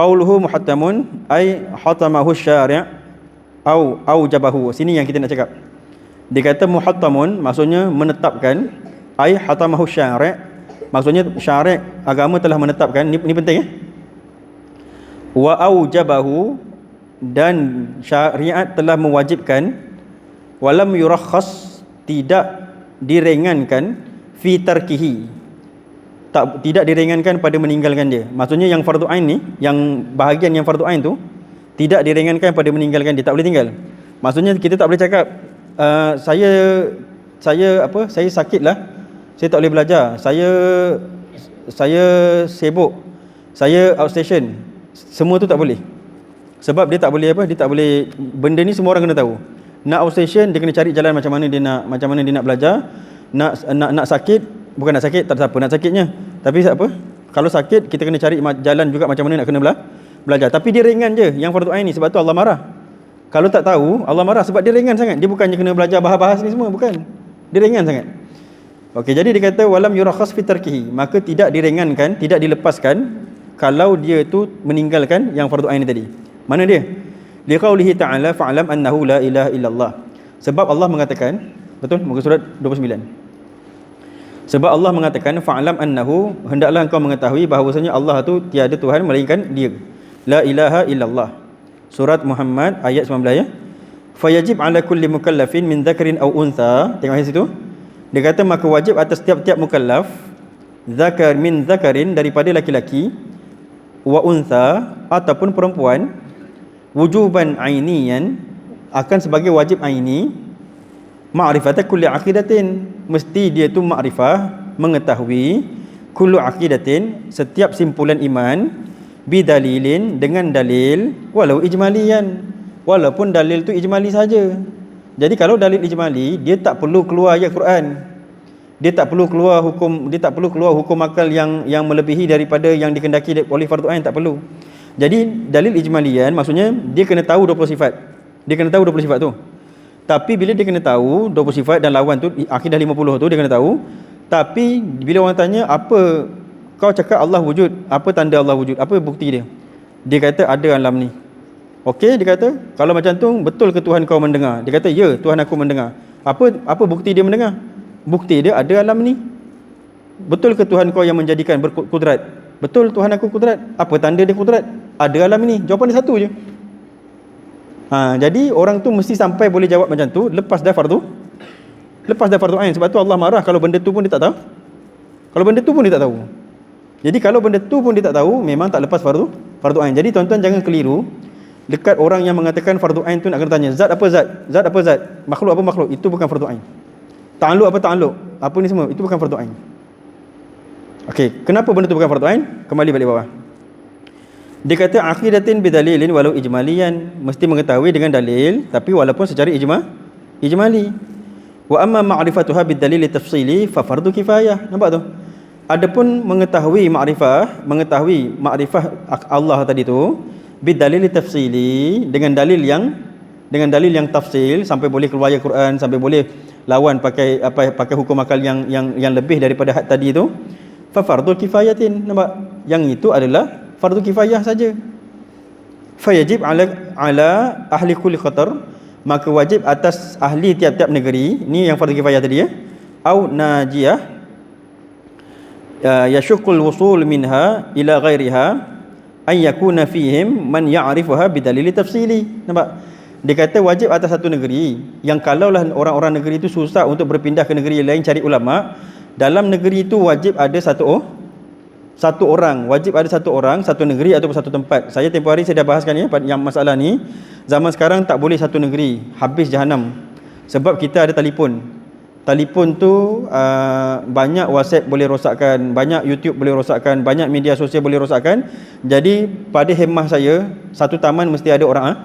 Qauluhu muhattamun ay hatamahu syari' au aujabahu. Sini yang kita nak cakap. Dia kata muhattamun maksudnya menetapkan, ay hatamahu syari', maksudnya syari' agama telah menetapkan. Ni penting Wa aujabahu, dan syariat telah mewajibkan. Walam yurakhas, tidak diringankan. Fi tarkihi, tidak diringankan pada meninggalkan dia. Maksudnya yang fardu ain ni, yang bahagian yang fardu ain tu tidak diringankan pada meninggalkan dia, tak boleh tinggal. Maksudnya kita tak boleh cakap saya sakit lah, saya tak boleh belajar, saya sibuk, saya outstation. Semua tu tak boleh. Sebab dia tak boleh dia tak boleh, benda ni semua orang kena tahu. Nak outstation, dia kena cari jalan macam mana dia nak belajar. Nak sakit, bukan nak sakit, tak ada siapa nak sakitnya. Tapi kalau sakit, kita kena cari jalan juga macam mana nak kena belajar. Tapi dia ringan je yang fardu ain ni, sebab tu Allah marah. Kalau tak tahu, Allah marah sebab dia ringan sangat. Dia bukannya kena belajar bahas-bahas ni semua, bukan. Dia ringan sangat. Okey, jadi dia kata walam yurakhas fi tarkihi, maka tidak diringankan, tidak dilepaskan kalau dia tu meninggalkan yang fardu ain tadi. Mana dia? Liqaulihi ta'ala fa'lam annahu la ilaha illallah. Sebab Allah mengatakan, betul? Muka surat 29. Sebab Allah mengatakan fa'lam annahu, hendaklah engkau mengetahui bahawasanya Allah tu tiada Tuhan melainkan Dia. La ilaha illallah. Surat Muhammad ayat 19 ya. Fayajib ala kulli mukallafin min dzakarin aw untha. Tengok ayat situ. Dia kata maka wajib atas tiap-tiap mukallaf, zakar min zakarin, daripada laki-laki, wa untha, ataupun perempuan, wujuban ainiyan, akan sebagai wajib aini, ma'rifata kulli aqidatin, mesti dia tu ma'rifah, mengetahui, kullu aqidatin, setiap simpulan iman, bidalilin, dengan dalil, walau ijmalian, walaupun dalil tu ijmali saja. Jadi kalau dalil ijmali, dia tak perlu keluar ayat Quran, dia tak perlu keluar hukum akal yang melebihi daripada yang dikendaki oleh fardu ain, tak perlu. Jadi dalil ijmalian maksudnya dia kena tahu 20 sifat. Dia kena tahu 20 sifat tu. Tapi bila dia kena tahu 20 sifat dan lawan tu, akidah 50 tu dia kena tahu. Tapi bila orang tanya, apa kau cakap Allah wujud, apa tanda Allah wujud, apa bukti dia? Dia kata ada alam ni. Okey, dia kata kalau macam tu, betul ke Tuhan kau mendengar? Dia kata ya, Tuhan aku mendengar. Apa bukti dia mendengar? Bukti dia ada alam ni. Betul ke Tuhan kau yang menjadikan berkudrat? Betul Tuhan aku kudrat. Apa tanda dia kudrat? Ada alam ini. Jawapan dia satu je. Jadi orang tu mesti sampai boleh jawab macam tu lepas dah fardu ain. Sebab tu Allah marah kalau benda tu pun dia tak tahu. Kalau benda tu pun dia tak tahu. Jadi kalau benda tu pun dia tak tahu, memang tak lepas fardu ain. Jadi tuan-tuan jangan keliru. Dekat orang yang mengatakan fardu ain tu nak kena tanya, zat apa zat? Zat apa zat? Makhluk apa makhluk? Itu bukan fardu ain. Ta'alluq apa ta'alluq? Apa ni semua? Itu bukan fardu ain. Okey, kenapa benda tu bukan fardu ain? Kembali balik bawah. Dia kata aqidatin bidalilin walau ijmaliyan, mesti mengetahui dengan dalil tapi walaupun secara ijmali. Wa amma ma'rifatuha bidalil tafsili fa fardu kifayah. Nampak tu? Adapun mengetahui makrifah Allah tadi tu bidalil tafsili, dengan dalil yang tafsil, sampai boleh keluar ayat Quran, sampai boleh lawan pakai hukum akal yang lebih daripada had tadi tu, fa fardul kifayatin. Nampak? Yang itu adalah fardu kifayah saja. Fa yajib ala ahli kulli khatar, maka wajib atas ahli tiap-tiap negeri. Ni yang fardu kifayah tadi ya. Au najiyah yashqul wusul minha ila ghairiha ay yakuna fihim man ya'rifuha bidalil tafsili. Nampak? Dia kata wajib atas satu negeri yang kalaulah orang-orang negeri itu susah untuk berpindah ke negeri lain cari ulama, dalam negeri itu wajib ada satu orang, wajib ada satu orang, satu negeri ataupun satu tempat. Saya tempoh hari saya dah bahaskan ya yang masalah ni. Zaman sekarang tak boleh satu negeri, habis jahanam. Sebab kita ada telefon. Telefon tu banyak WhatsApp boleh rosakkan, banyak YouTube boleh rosakkan, banyak media sosial boleh rosakkan. Jadi pada hemah saya, satu taman mesti ada orang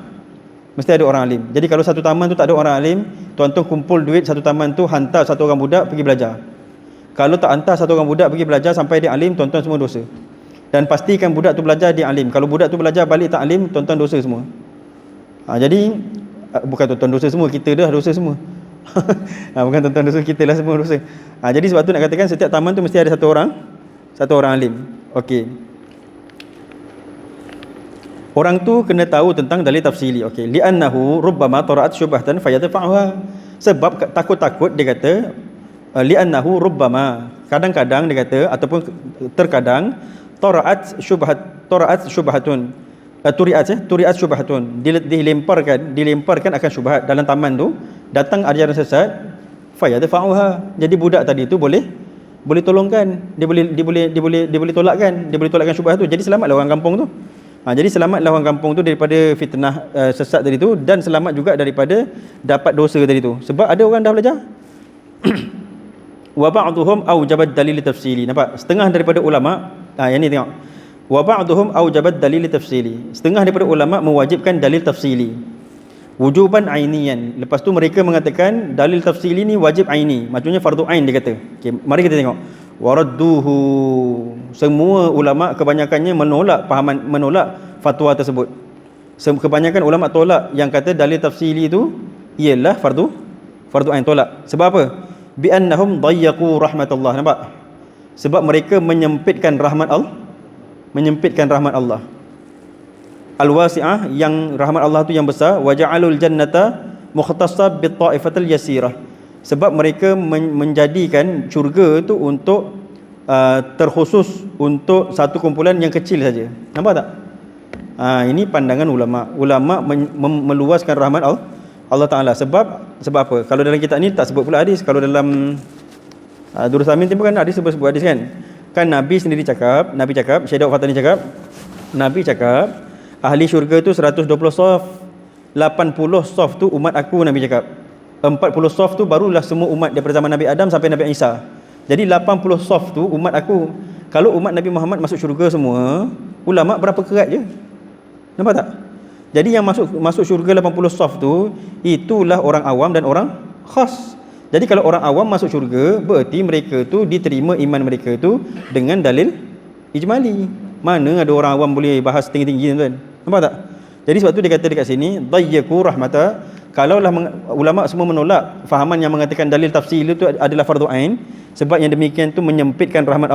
alim. Jadi kalau satu taman tu tak ada orang alim, tuan-tuan kumpul duit satu taman tu, hantar satu orang budak pergi belajar. Kalau tak hantar satu orang budak pergi belajar sampai dia alim, tuan-tuan semua dosa. Dan pastikan budak tu belajar dia alim. Kalau budak tu belajar balik tak alim, tuan-tuan dosa semua. Jadi bukan tuan-tuan dosa semua, kita dah dosa semua. Bukan tuan-tuan dosa, kita lah semua dosa. Jadi sebab tu nak katakan setiap taman tu mesti ada satu orang alim. Okey. Orang tu kena tahu tentang dalil tafsili. Okey, li'annahu rubbama tara'at syubhatan fayadfa'uha. Sebab takut-takut dia kata li'annahu rubbama, kadang-kadang dia kata ataupun terkadang tara'at syubhatun. Turi'at syubhatun, dilemparkan akan syubhat dalam taman tu, datang ajaran sesat, fayadfa'uha. Jadi budak tadi tu boleh tolongkan, dia boleh tolakkan syubhat tu. Jadi selamatlah orang kampung tu. Jadi selamatlah orang kampung tu daripada fitnah sesat tadi tu, dan selamat juga daripada dapat dosa tadi tu. Sebab ada orang dah belajar. Wa ba'dhum aujabat dalil tafsili. Nampak? Setengah daripada ulama, yang ni tengok. Wa ba'dhum aujabat dalil tafsili. Setengah daripada ulama mewajibkan dalil tafsili. Wujuban ainiyan. Lepas tu mereka mengatakan dalil tafsili ni wajib aini. Maksudnya fardu ain dia kata. Okey, mari kita tengok. Waradduhu. Semua ulama kebanyakannya menolak fatwa tersebut. Kebanyakan ulama tolak yang kata dalil tafsili itu ialah fardu ain, tolak. Sebab apa? Bi annahum dayyaqu rahmatullah. Nampak? Sebab mereka menyempitkan rahmat Allah. Al-wasi'ah, yang rahmat Allah tu yang besar. Wa ja'alul jannata mukhtassab bit ta'ifatil yasirah. Sebab mereka menjadikan syurga tu untuk terkhusus untuk satu kumpulan yang kecil saja. Nampak tak? Ini pandangan ulama. Ulama meluaskan rahmat Allah Ta'ala. Sebab apa? Kalau dalam kitab ni tak sebut pula hadis. Kalau dalam Durus Amin tu kan hadis, sebut hadis kan. Kan Nabi sendiri cakap, Syekh Daud Fatani cakap, Nabi cakap ahli syurga tu 120 saf, 80 saf tu umat aku. Nabi cakap 40 saf tu barulah semua umat daripada zaman Nabi Adam sampai Nabi Isa. Jadi 80 saf tu umat aku. Kalau umat Nabi Muhammad masuk syurga semua, ulama berapa kerat je. Nampak tak? Jadi yang masuk syurga 80 saf tu, itulah orang awam dan orang khas. Jadi kalau orang awam masuk syurga, berarti mereka tu diterima iman mereka tu dengan dalil ijmali. Mana ada orang awam boleh bahas tinggi-tinggi, tuan? Nampak tak? Jadi sebab tu dia kata dekat sini, dayyaku rahmata. Kalaulah ulama semua menolak fahaman yang mengatakan dalil tafsir itu adalah fardu ain, sebab yang demikian tu menyempitkan rahmat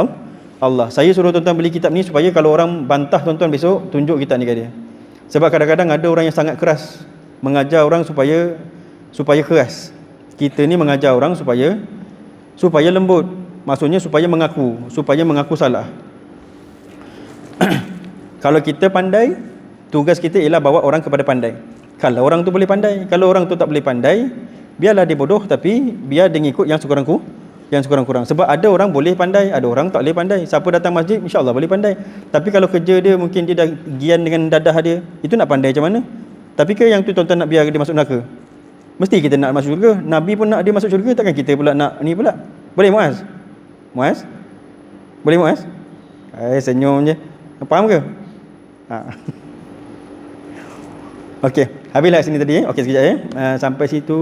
Allah. Saya suruh tuan-tuan beli kitab ni supaya kalau orang bantah tuan-tuan besok, tunjuk kitab ni kat dia. Sebab kadang-kadang ada orang yang sangat keras mengajar orang supaya keras. Kita ni mengajar orang supaya lembut. Maksudnya supaya mengaku salah. Kalau kita pandai, tugas kita ialah bawa orang kepada pandai. Kalau orang tu boleh pandai, kalau orang tu tak boleh pandai, biarlah dia bodoh, tapi biar dia ngikut yang sekurang-kurang. Sebab ada orang boleh pandai, ada orang tak boleh pandai. Siapa datang masjid, insya-Allah boleh pandai. Tapi kalau kerja dia mungkin dia dah gian dengan dadah dia, itu nak pandai macam mana? Tapi ke yang tu tuan-tuan nak biar dia masuk neraka? Mesti kita nak masuk syurga. Nabi pun nak dia masuk syurga, takkan kita pula nak ni pula? Boleh Muaz? Boleh Muaz? Senyum je. Faham ke? Okey, habislah sini tadi. Okey, sekejap sampai situ.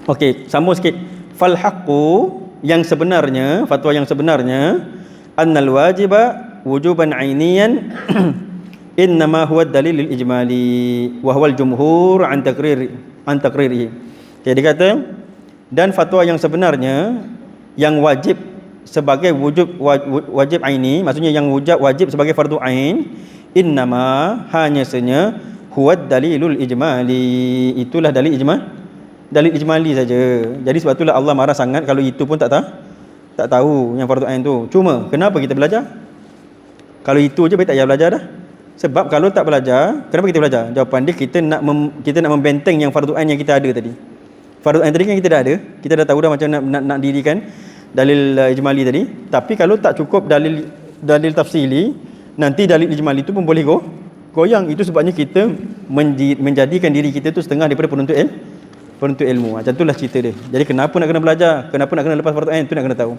Okey, sambung sikit. Fal haqqu, yang sebenarnya, fatwa yang sebenarnya, annal wajiba wujuban ainiyan innama huwa dalil ijmali wa huwa al-jumhur an taqriri. Okay, dia kata, dan fatwa yang sebenarnya yang wajib sebagai wajib aini, maksudnya yang wajib sebagai fardu ain, innama, hanya senya, huwa dalilul ijmali, itulah dalil ijmali saja. Jadi sebab itulah Allah marah sangat kalau itu pun tak tahu yang fardu ain tu. Cuma kenapa kita belajar? Kalau itu je baik tak payah belajar dah. Sebab kalau tak belajar, kenapa kita belajar? Jawapan dia, kita nak membenteng yang fardu ain yang kita ada tadi. Fardu ain tadi kan kita dah ada, kita dah tahu dah macam nak dirikan dalil ijmali tadi. Tapi kalau tak cukup dalil tafsili, nanti dalil ijmali itu pun boleh goyang. Itu sebabnya kita menjadikan diri kita tu setengah daripada penuntut ilmu. Macam itulah cerita dia. Jadi kenapa nak kena belajar? Kenapa nak kena lepas fardu ain? Tu nak kena tahu.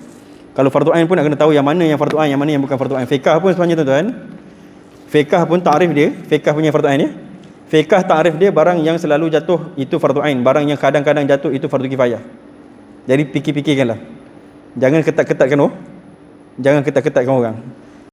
Kalau fardu ain pun nak kena tahu yang mana yang fardu ain, yang mana yang bukan fardu ain. Fiqh pun sebenarnya tuan-tuan, fiqh pun takrif dia, fiqh punya fardu ain dia. Fiqh takrif dia barang yang selalu jatuh itu fardu ain, barang yang kadang-kadang jatuh itu fardu kifayah. Jadi fikir-fikirkanlah. Jangan ketat-ketatkan orang.